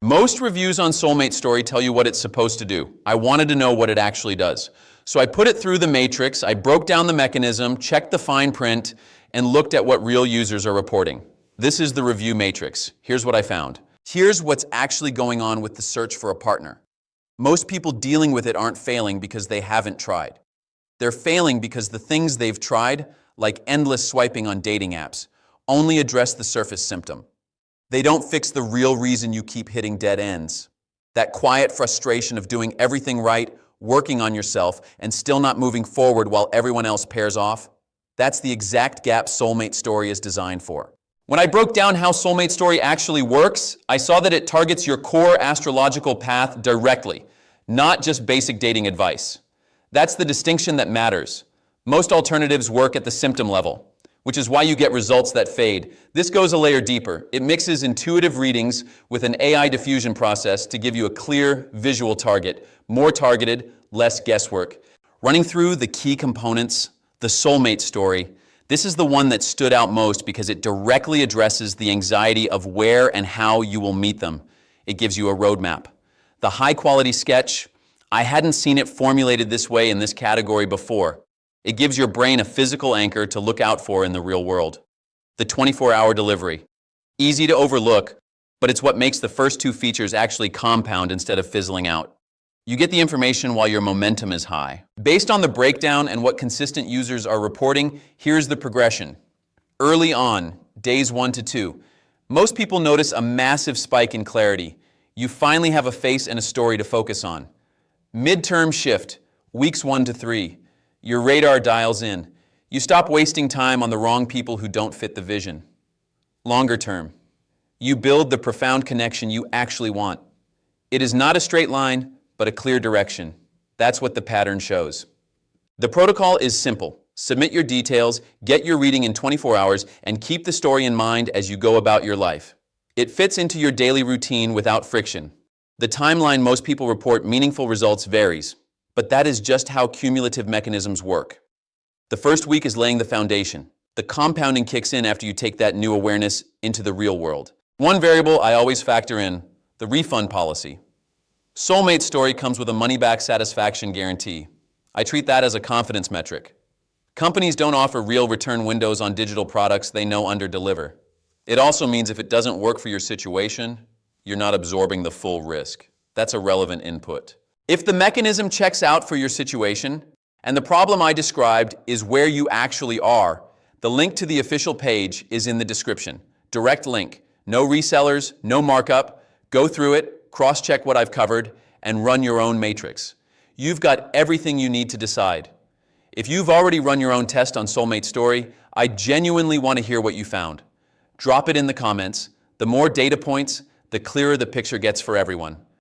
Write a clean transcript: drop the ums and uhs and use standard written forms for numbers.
Most reviews on Soulmate Story tell you what it's supposed to do. I wanted to know what it actually does. So I put it through the matrix, I broke down the mechanism, checked the fine print, and looked at what real users are reporting. This is the review matrix. Here's what I found. Here's what's actually going on with the search for a partner. Most people dealing with it aren't failing because they haven't tried. They're failing because the things they've tried, like endless swiping on dating apps, only address the surface symptom. They don't fix the real reason you keep hitting dead ends. That quiet frustration of doing everything right, working on yourself, and still not moving forward while everyone else pairs off. That's the exact gap Soulmate Story is designed for. When I broke down how Soulmate Story actually works, I saw that it targets your core astrological path directly, not just basic dating advice. That's the distinction that matters. Most alternatives work at the symptom level, which is why you get results that fade. This goes a layer deeper. It mixes intuitive readings with an AI diffusion process to give you a clear visual target, more targeted, less guesswork. Running through the key components, the Soulmate Story, this is the one that stood out most because it directly addresses the anxiety of where and how you will meet them. It gives you a roadmap. The high-quality sketch, I hadn't seen it formulated this way in this category before. It gives your brain a physical anchor to look out for in the real world. The 24-hour delivery. Easy to overlook, but it's what makes the first two features actually compound instead of fizzling out. You get the information while your momentum is high. Based on the breakdown and what consistent users are reporting, here's the progression. Early on, days 1 to 2, most people notice a massive spike in clarity. You finally have a face and a story to focus on. Midterm shift, weeks 1 to 3. Your radar dials in. You stop wasting time on the wrong people who don't fit the vision. Longer term, you build the profound connection you actually want. It is not a straight line, but a clear direction. That's what the pattern shows. The protocol is simple. Submit your details, get your reading in 24 hours, and keep the story in mind as you go about your life. It fits into your daily routine without friction. The timeline most people report meaningful results varies, but that is just how cumulative mechanisms work. The first week is laying the foundation. The compounding kicks in after you take that new awareness into the real world. One variable I always factor in, the refund policy. Soulmate Story comes with a money-back satisfaction guarantee. I treat that as a confidence metric. Companies don't offer real return windows on digital products they know under-deliver. It also means if it doesn't work for your situation, you're not absorbing the full risk. That's a relevant input. If the mechanism checks out for your situation, and the problem I described is where you actually are, the link to the official page is in the description. Direct link, no resellers, no markup. Go through it, cross-check what I've covered, and run your own matrix. You've got everything you need to decide. If you've already run your own test on Soulmate Story, I genuinely want to hear what you found. Drop it in the comments. The more data points, the clearer the picture gets for everyone.